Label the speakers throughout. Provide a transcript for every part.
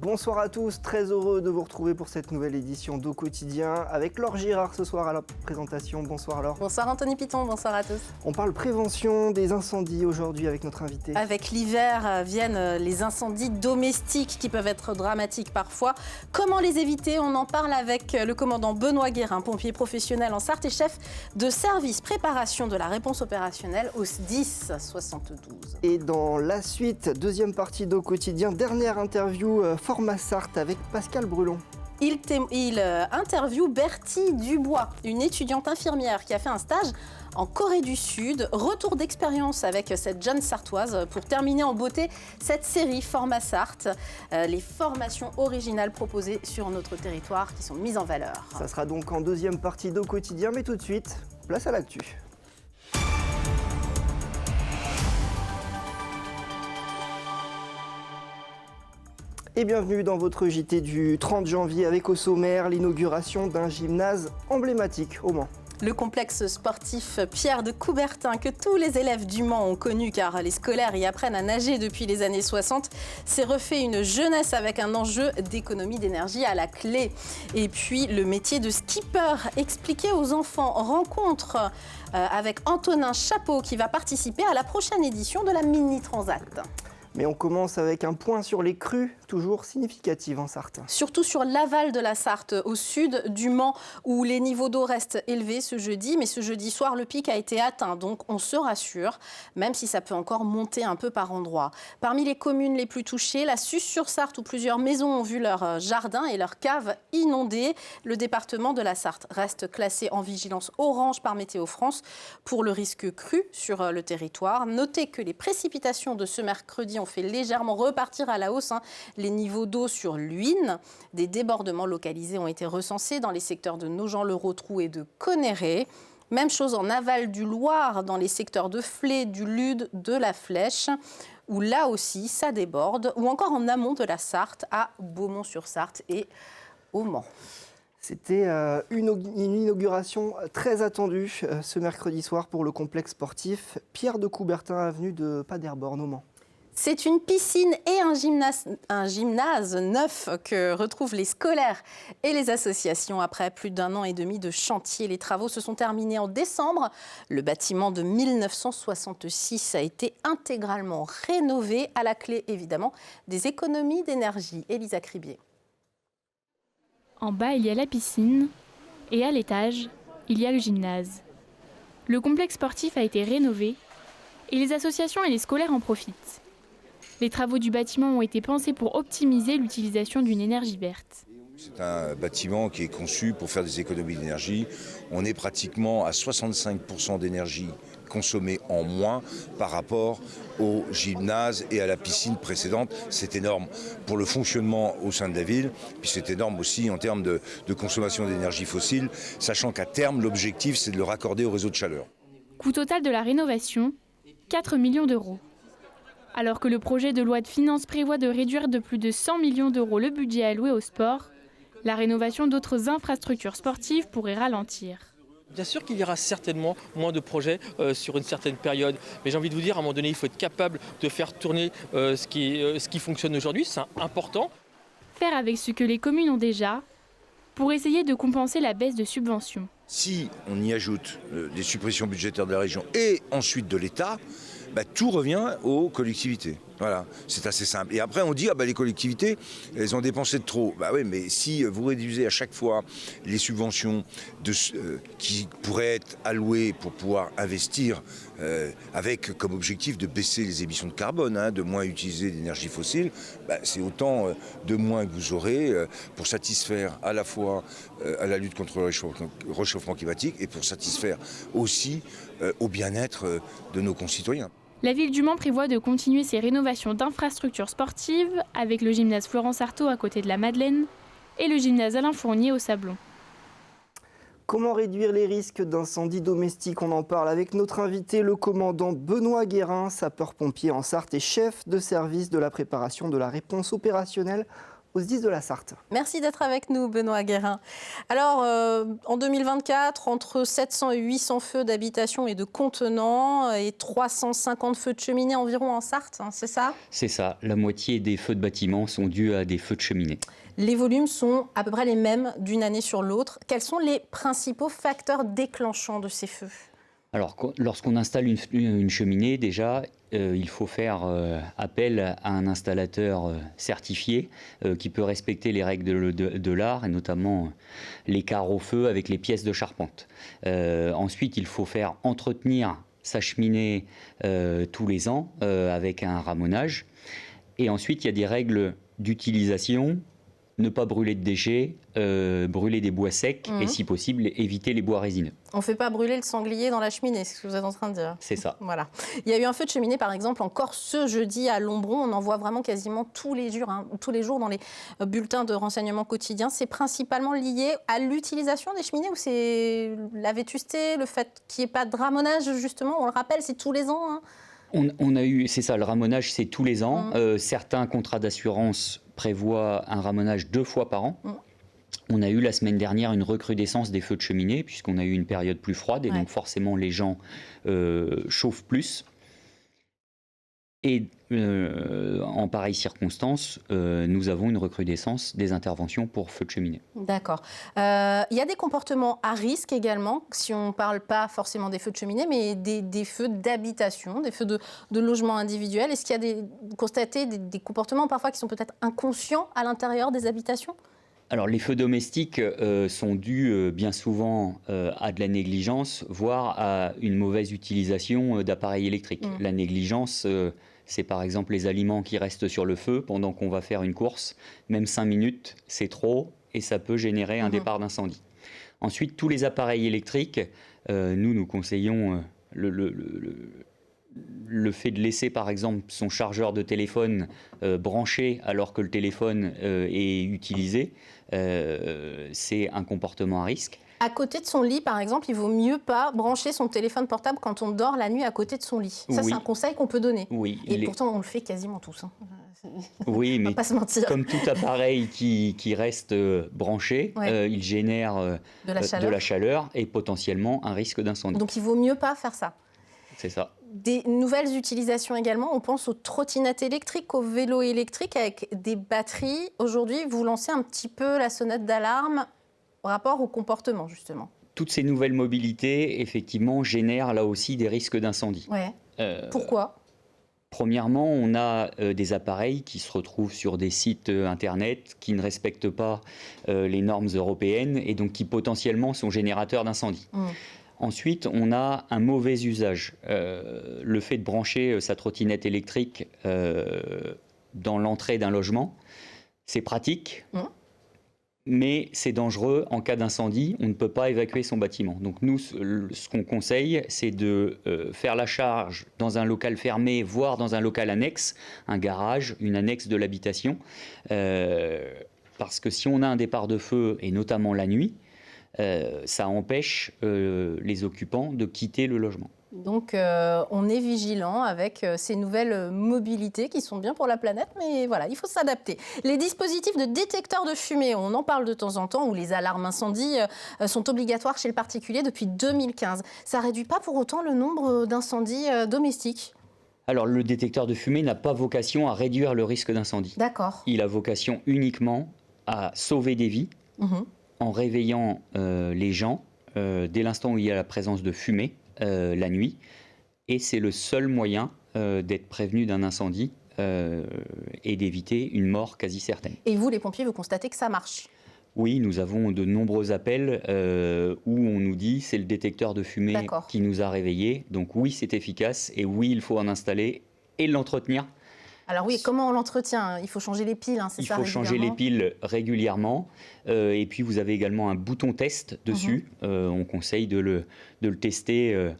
Speaker 1: Bonsoir à tous, très heureux de vous retrouver pour cette nouvelle édition d'Au Quotidien avec Laure Girard ce soir à la présentation. Bonsoir Laure.
Speaker 2: Bonsoir Anthony Piton, bonsoir à tous.
Speaker 1: On parle prévention des incendies aujourd'hui avec notre invité.
Speaker 2: Avec l'hiver viennent les incendies domestiques qui peuvent être dramatiques parfois. Comment les éviter? On en parle avec le commandant Benoît Guérin, pompier professionnel en Sarthe et chef de service préparation de la réponse opérationnelle au SDIS 72.
Speaker 1: Et dans la suite, deuxième partie d'Au Quotidien, dernière interview Format Sarthe avec Pascal Brulon.
Speaker 2: Il interviewe Bertie Dubois, une étudiante infirmière qui a fait un stage en Corée du Sud. Retour d'expérience avec cette jeune sartoise pour terminer en beauté cette série Format Sarthe, les formations originales proposées sur notre territoire qui sont mises en valeur.
Speaker 1: Ça sera donc en deuxième partie d'Au Quotidien, mais tout de suite, place à l'actu. Et bienvenue dans votre JT du 30 janvier avec au sommaire l'inauguration d'un gymnase emblématique au Mans.
Speaker 2: Le complexe sportif Pierre de Coubertin, que tous les élèves du Mans ont connu car les scolaires y apprennent à nager depuis les années 60, s'est refait une jeunesse avec un enjeu d'économie d'énergie à la clé. Et puis le métier de skipper expliqué aux enfants, rencontre avec Antonin Chapeau qui va participer à la prochaine édition de la Mini Transat.
Speaker 1: Mais on commence avec un point sur les crues, toujours significatives en Sarthe.
Speaker 2: Surtout sur l'aval de la Sarthe, au sud du Mans, où les niveaux d'eau restent élevés ce jeudi. Mais ce jeudi soir, le pic a été atteint, donc on se rassure, même si ça peut encore monter un peu par endroits. Parmi les communes les plus touchées, la Suze-sur-Sarthe, où plusieurs maisons ont vu leur jardin et leur cave inondés. Le département de la Sarthe reste classé en vigilance orange par Météo France pour le risque cru sur le territoire. Notez que les précipitations de ce mercredi ont fait légèrement repartir à la hausse les niveaux d'eau sur l'Huine. Des débordements localisés ont été recensés dans les secteurs de Nogent-le-Rotrou et de Conneré. Même chose en aval du Loir, dans les secteurs de Flé, du Lude, de la Flèche, où là aussi ça déborde, ou encore en amont de la Sarthe, à Beaumont-sur-Sarthe et au Mans.
Speaker 1: C'était une inauguration très attendue ce mercredi soir pour le complexe sportif Pierre de Coubertin, avenue de Paderborn au Mans.
Speaker 2: C'est une piscine et un gymnase neuf que retrouvent les scolaires et les associations après plus d'un an et demi de chantier. Les travaux se sont terminés en décembre. Le bâtiment de 1966 a été intégralement rénové, à la clé évidemment des économies d'énergie. Élisa Cribier.
Speaker 3: En bas, il y a la piscine et à l'étage, il y a le gymnase. Le complexe sportif a été rénové et les associations et les scolaires en profitent. Les travaux du bâtiment ont été pensés pour optimiser l'utilisation d'une énergie verte.
Speaker 4: C'est un bâtiment qui est conçu pour faire des économies d'énergie. On est pratiquement à 65% d'énergie consommée en moins par rapport au gymnase et à la piscine précédente. C'est énorme pour le fonctionnement au sein de la ville, puis c'est énorme aussi en termes de consommation d'énergie fossile, sachant qu'à terme, l'objectif, c'est de le raccorder au réseau de chaleur.
Speaker 3: Coût total de la rénovation, 4 millions d'euros. Alors que le projet de loi de finances prévoit de réduire de plus de 100 millions d'euros le budget alloué au sport, la rénovation d'autres infrastructures sportives pourrait ralentir.
Speaker 5: Bien sûr qu'il y aura certainement moins de projets sur une certaine période, mais j'ai envie de vous dire, à un moment donné, il faut être capable de faire tourner ce qui fonctionne aujourd'hui, c'est important.
Speaker 3: Faire avec ce que les communes ont déjà, pour essayer de compenser la baisse de subventions.
Speaker 4: Si on y ajoute les suppressions budgétaires de la région et ensuite de l'État, tout revient aux collectivités. Voilà, c'est assez simple. Et après, on dit, les collectivités, elles ont dépensé de trop. Oui, mais si vous réduisez à chaque fois les subventions qui pourraient être allouées pour pouvoir investir avec comme objectif de baisser les émissions de carbone, de moins utiliser d'énergie fossile, c'est autant de moins que vous aurez pour satisfaire à la fois à la lutte contre le réchauffement climatique et pour satisfaire aussi au bien-être de nos concitoyens.
Speaker 3: La ville du Mans prévoit de continuer ses rénovations d'infrastructures sportives avec le gymnase Florence Artaud à côté de la Madeleine et le gymnase Alain Fournier au Sablon.
Speaker 1: Comment réduire les risques d'incendie domestique? On en parle avec notre invité, le commandant Benoît Guérin, sapeur-pompier en Sarthe et chef de service de la préparation de la réponse opérationnelle au SDIS de la Sarthe.
Speaker 2: Merci d'être avec nous, Benoît Guérin. Alors, en 2024, entre 700 et 800 feux d'habitation et de contenants et 350 feux de cheminée environ en Sarthe, hein, c'est ça?
Speaker 6: C'est ça, la moitié des feux de bâtiments sont dus à des feux de cheminée.
Speaker 2: Les volumes sont à peu près les mêmes d'une année sur l'autre. Quels sont les principaux facteurs déclenchants de ces feux?
Speaker 6: Alors, lorsqu'on installe une cheminée, déjà, il faut faire appel à un installateur certifié qui peut respecter les règles de l'art, et notamment l'écart au feu avec les pièces de charpente. Ensuite, il faut faire entretenir sa cheminée tous les ans avec un ramonage. Et ensuite, il y a des règles d'utilisation. Ne pas brûler de déchets, brûler des bois secs et si possible éviter les bois résineux.
Speaker 2: On ne fait pas brûler le sanglier dans la cheminée, c'est ce que vous êtes en train de dire.
Speaker 6: C'est ça.
Speaker 2: Voilà. Il y a eu un feu de cheminée par exemple en Corse ce jeudi à Lombron. On en voit vraiment quasiment tous les jours dans les bulletins de renseignement quotidiens. C'est principalement lié à l'utilisation des cheminées ou c'est la vétusté, le fait qu'il n'y ait pas de ramonage justement? On le rappelle, c'est tous les ans. Hein.
Speaker 6: On a eu, c'est ça, le ramonage c'est tous les ans. Certains contrats d'assurance prévoit un ramonage 2 fois par an. On a eu la semaine dernière une recrudescence des feux de cheminée, puisqu'on a eu une période plus froide, et donc forcément les gens chauffent plus. Et en pareille circonstance, nous avons une recrudescence des interventions pour feux de cheminée.
Speaker 2: D'accord. Il y a des comportements à risque également, si on ne parle pas forcément des feux de cheminée, mais des feux d'habitation, des feux de logement individuel. Est-ce qu'il y a constaté des comportements parfois qui sont peut-être inconscients à l'intérieur des habitations?
Speaker 6: Alors les feux domestiques sont dus bien souvent à de la négligence, voire à une mauvaise utilisation d'appareils électriques. La négligence, c'est par exemple les aliments qui restent sur le feu pendant qu'on va faire une course. Même 5 minutes, c'est trop et ça peut générer un départ d'incendie. Ensuite, tous les appareils électriques, nous conseillons le fait de laisser par exemple son chargeur de téléphone branché alors que le téléphone est utilisé, c'est un comportement à risque.
Speaker 2: À côté de son lit, par exemple, il vaut mieux pas brancher son téléphone portable quand on dort la nuit à côté de son lit. Ça, c'est un conseil qu'on peut donner.
Speaker 6: Oui,
Speaker 2: et pourtant, on le fait quasiment tous. Hein.
Speaker 6: Oui, mais
Speaker 2: pas se mentir.
Speaker 6: Comme tout appareil qui reste branché, il génère de la chaleur et potentiellement un risque d'incendie.
Speaker 2: Donc, il vaut mieux pas faire ça.
Speaker 6: C'est ça.
Speaker 2: Des nouvelles utilisations également, on pense aux trottinettes électriques, aux vélos électriques avec des batteries. Aujourd'hui, vous lancez un petit peu la sonnette d'alarme par rapport au comportement, justement.
Speaker 6: Toutes ces nouvelles mobilités, effectivement, génèrent là aussi des risques d'incendie.
Speaker 2: Ouais. Pourquoi ?
Speaker 6: Premièrement, on a des appareils qui se retrouvent sur des sites internet qui ne respectent pas les normes européennes et donc qui potentiellement sont générateurs d'incendie. Ensuite, on a un mauvais usage. Le fait de brancher sa trottinette électrique dans l'entrée d'un logement, c'est pratique, mais c'est dangereux en cas d'incendie. On ne peut pas évacuer son bâtiment. Donc nous, ce qu'on conseille, c'est de faire la charge dans un local fermé, voire dans un local annexe, un garage, une annexe de l'habitation. Parce que si on a un départ de feu, et notamment la nuit, ça empêche les occupants de quitter le logement.
Speaker 2: Donc on est vigilant avec ces nouvelles mobilités qui sont bien pour la planète, mais voilà, il faut s'adapter. Les dispositifs de détecteurs de fumée, on en parle de temps en temps, ou les alarmes incendie sont obligatoires chez le particulier depuis 2015. Ça ne réduit pas pour autant le nombre d'incendies domestiques?
Speaker 6: Alors le détecteur de fumée n'a pas vocation à réduire le risque d'incendie.
Speaker 2: D'accord.
Speaker 6: Il a vocation uniquement à sauver des vies en réveillant les gens dès l'instant où il y a la présence de fumée. La nuit, et c'est le seul moyen d'être prévenu d'un incendie et d'éviter une mort quasi certaine.
Speaker 2: Et vous, les pompiers, vous constatez que ça marche?
Speaker 6: Oui, nous avons de nombreux appels où on nous dit c'est le détecteur de fumée qui nous a réveillés, donc oui, c'est efficace, et oui, il faut en installer et l'entretenir.
Speaker 2: Alors oui, comment on l'entretient? Il faut changer les piles, c'est ça?
Speaker 6: Il faut changer les piles régulièrement. Et puis vous avez également un bouton test dessus. On conseille de le tester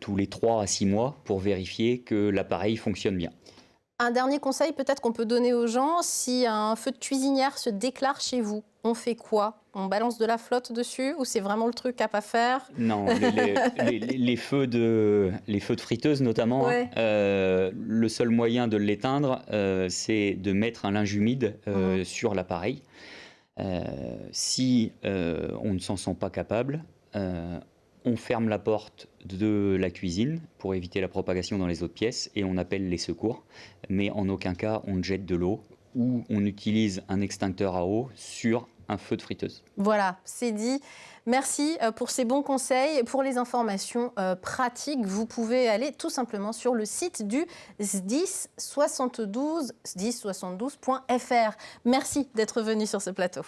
Speaker 6: tous les 3 à 6 mois pour vérifier que l'appareil fonctionne bien.
Speaker 2: Un dernier conseil peut-être qu'on peut donner aux gens, si un feu de cuisinière se déclare chez vous, on fait quoi? On balance de la flotte dessus ou c'est vraiment le truc à pas faire?
Speaker 6: Non, les feux de friteuse notamment,
Speaker 2: Ouais.
Speaker 6: le seul moyen de l'éteindre, c'est de mettre un linge humide sur l'appareil. Si on ne s'en sent pas capable, on ferme la porte de la cuisine pour éviter la propagation dans les autres pièces et on appelle les secours. Mais en aucun cas, on ne jette de l'eau ou on utilise un extincteur à eau sur un feu de friteuse.
Speaker 2: Voilà, c'est dit. Merci pour ces bons conseils. Pour les informations pratiques, vous pouvez aller tout simplement sur le site du SDIS 72, sdis72.fr. Merci d'être venu sur ce plateau.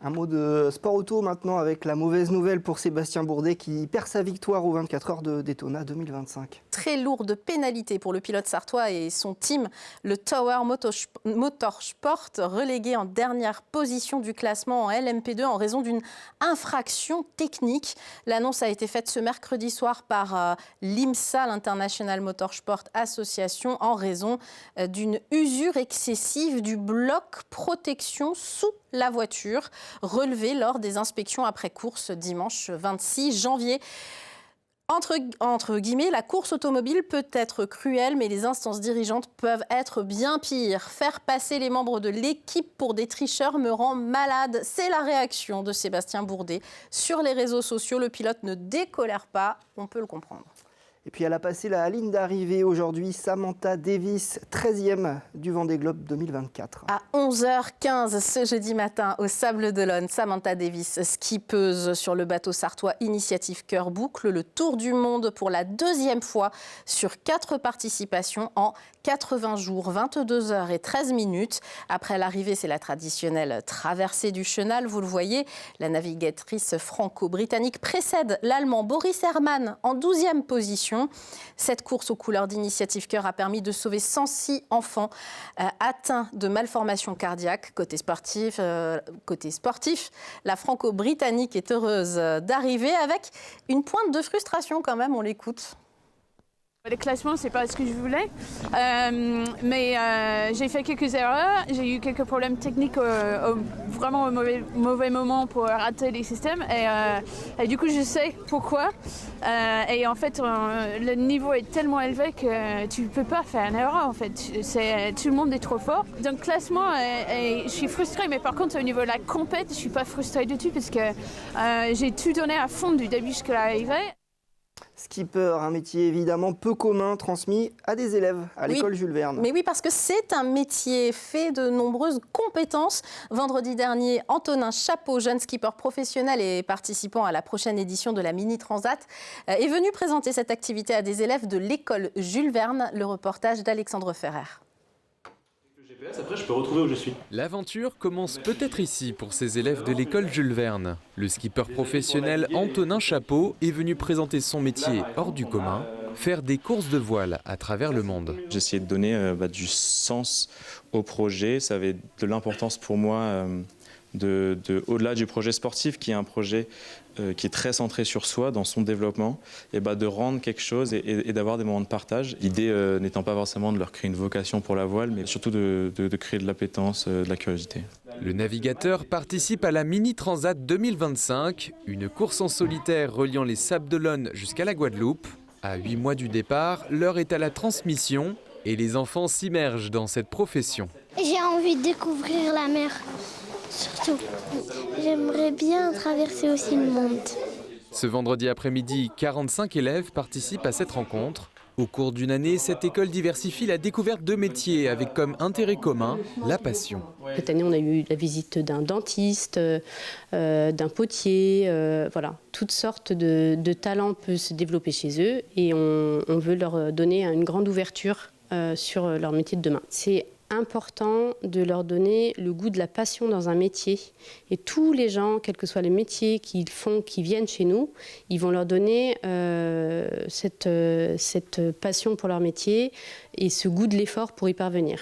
Speaker 1: Un mot de sport auto maintenant avec la mauvaise nouvelle pour Sébastien Bourdet qui perd sa victoire aux 24 heures de Daytona 2025.
Speaker 2: Très lourde pénalité pour le pilote sartois et son team, le Tower Motorsport, relégué en dernière position du classement en LMP2 en raison d'une infraction technique. L'annonce a été faite ce mercredi soir par l'IMSA, l'International Motorsport Association, en raison d'une usure excessive du bloc protection sous la voiture, relevée lors des inspections après course dimanche 26 janvier. Entre guillemets, la course automobile peut être cruelle, mais les instances dirigeantes peuvent être bien pires. Faire passer les membres de l'équipe pour des tricheurs me rend malade. C'est la réaction de Sébastien Bourdet. Sur les réseaux sociaux, le pilote ne décolère pas, on peut le comprendre.
Speaker 1: Et puis elle a passé la ligne d'arrivée aujourd'hui, Samantha Davis, 13e du Vendée Globe 2024.
Speaker 2: À 11h15 ce jeudi matin au Sables d'Olonne, Samantha Davis, skippeuse sur le bateau sartois Initiative Cœur boucle le tour du monde pour la deuxième fois sur 4 participations en 80 jours, 22 heures et 13 minutes. Après l'arrivée, c'est la traditionnelle traversée du chenal. Vous le voyez, la navigatrice franco-britannique précède l'Allemand Boris Herrmann en 12e position. Cette course aux couleurs d'Initiative Cœur a permis de sauver 106 enfants atteints de malformations cardiaques. Côté sportif, la franco-britannique est heureuse d'arriver avec une pointe de frustration quand même, on l'écoute.
Speaker 7: Le classement, c'est pas ce que je voulais, mais j'ai fait quelques erreurs, j'ai eu quelques problèmes techniques vraiment au mauvais moment pour rater les systèmes et du coup je sais pourquoi et en fait le niveau est tellement élevé que tu peux pas faire une erreur en fait, tout le monde est trop fort. Donc classement, je suis frustrée, mais par contre au niveau de la compète, je suis pas frustrée du tout parce que j'ai tout donné à fond du début jusqu'à l'arrivée.
Speaker 1: Skipper, un métier évidemment peu commun, transmis à des élèves à l'école Jules Verne.
Speaker 2: Mais oui, parce que c'est un métier fait de nombreuses compétences. Vendredi dernier, Antonin Chapeau, jeune skipper professionnel et participant à la prochaine édition de la Mini Transat, est venu présenter cette activité à des élèves de l'école Jules Verne. Le reportage d'Alexandre Ferrer.
Speaker 8: Après, je peux retrouver où je suis.
Speaker 9: L'aventure commence peut-être ici pour ces élèves de l'école Jules Verne. Le skipper professionnel Antonin Chapeau est venu présenter son métier hors du commun, faire des courses de voile à travers le monde.
Speaker 8: J'ai essayé de donner du sens au projet. Ça avait de l'importance pour moi au-delà du projet sportif, qui est un projet qui est très centré sur soi dans son développement, et de rendre quelque chose et d'avoir des moments de partage. L'idée n'étant pas forcément de leur créer une vocation pour la voile, mais surtout de créer de l'appétence, de la curiosité.
Speaker 9: Le navigateur participe à la Mini Transat 2025, une course en solitaire reliant les Sables d'Olonne jusqu'à la Guadeloupe. À 8 mois du départ, l'heure est à la transmission et les enfants s'immergent dans cette profession.
Speaker 10: J'ai envie de découvrir la mer. Surtout, j'aimerais bien traverser aussi le monde.
Speaker 9: Ce vendredi après-midi, 45 élèves participent à cette rencontre. Au cours d'une année, cette école diversifie la découverte de métiers avec comme intérêt commun la passion.
Speaker 11: Cette année, on a eu la visite d'un dentiste, d'un potier, voilà. Toutes sortes de talents peuvent se développer chez eux et on veut leur donner une grande ouverture sur leur métier de demain. C'est important de leur donner le goût de la passion dans un métier. Et tous les gens, quels que soient les métiers qu'ils font, qui viennent chez nous, ils vont leur donner cette passion pour leur métier et ce goût de l'effort pour y parvenir.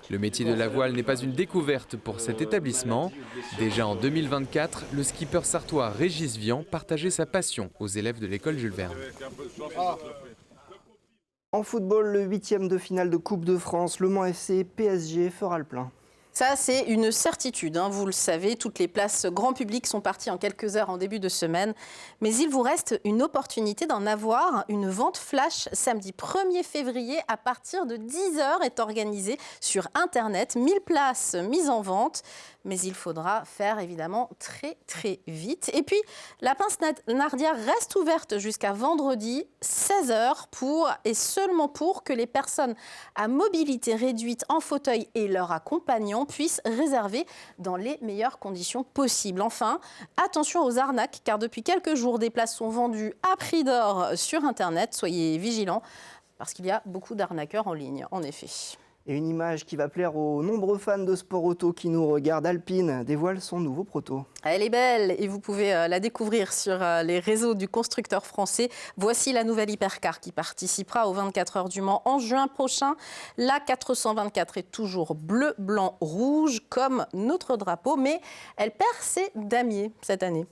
Speaker 9: Le métier de la voile n'est pas une découverte pour cet établissement. Déjà en 2024, le skipper sartois Régis Vian partageait sa passion aux élèves de l'école Jules Verne.
Speaker 1: En football, le 8e de finale de Coupe de France, Le Mans FC PSG fera le plein.
Speaker 2: Ça, c'est une certitude, hein, vous le savez, toutes les places grand public sont parties en quelques heures en début de semaine. Mais il vous reste une opportunité d'en avoir. Une vente flash samedi 1er février à partir de 10h est organisée sur Internet. 1000 places mises en vente. Mais il faudra faire évidemment très vite. Et puis, la pince Nardia reste ouverte jusqu'à vendredi 16h et seulement pour que les personnes à mobilité réduite en fauteuil et leurs accompagnants puissent réserver dans les meilleures conditions possibles. Enfin, attention aux arnaques, car depuis quelques jours, des places sont vendues à prix d'or sur Internet. Soyez vigilants, parce qu'il y a beaucoup d'arnaqueurs en ligne, en effet.
Speaker 1: Et une image qui va plaire aux nombreux fans de sport auto qui nous regardent. Alpine dévoile son nouveau proto.
Speaker 2: Elle est belle et vous pouvez la découvrir sur les réseaux du constructeur français. Voici la nouvelle hypercar qui participera aux 24 heures du Mans en juin prochain. La 424 est toujours bleu, blanc, rouge comme notre drapeau, mais elle perd ses damiers cette année.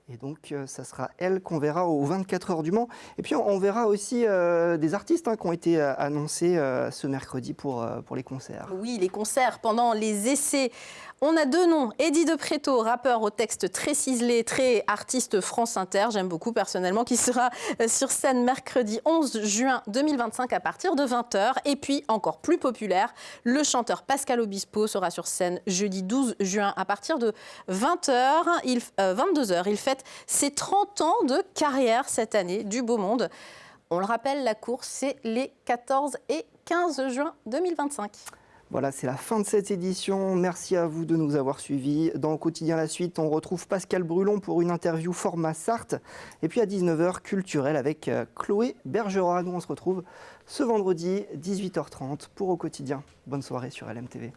Speaker 1: Et donc, ça sera elle qu'on verra aux 24 heures du Mans. Et puis, on verra aussi des artistes qui ont été annoncés ce mercredi pour les concerts.
Speaker 2: Oui, les concerts pendant les essais. On a deux noms. Eddie De Pretto, rappeur au texte très ciselé, très artiste France Inter, j'aime beaucoup personnellement, qui sera sur scène mercredi 11 juin 2025 à partir de 20h. Et puis, encore plus populaire, le chanteur Pascal Obispo sera sur scène jeudi 12 juin à partir de 22h. Il fête ses 30 ans de carrière cette année, du beau monde. On le rappelle, la course, c'est les 14 et 15 juin 2025.
Speaker 1: Voilà, c'est la fin de cette édition. Merci à vous de nous avoir suivis. Dans le quotidien La Suite, on retrouve Pascal Brulon pour une interview format Sarthe. Et puis à 19h, culturel avec Chloé Bergerat. Nous, on se retrouve ce vendredi, 18h30 pour Au Quotidien. Bonne soirée sur LMTV.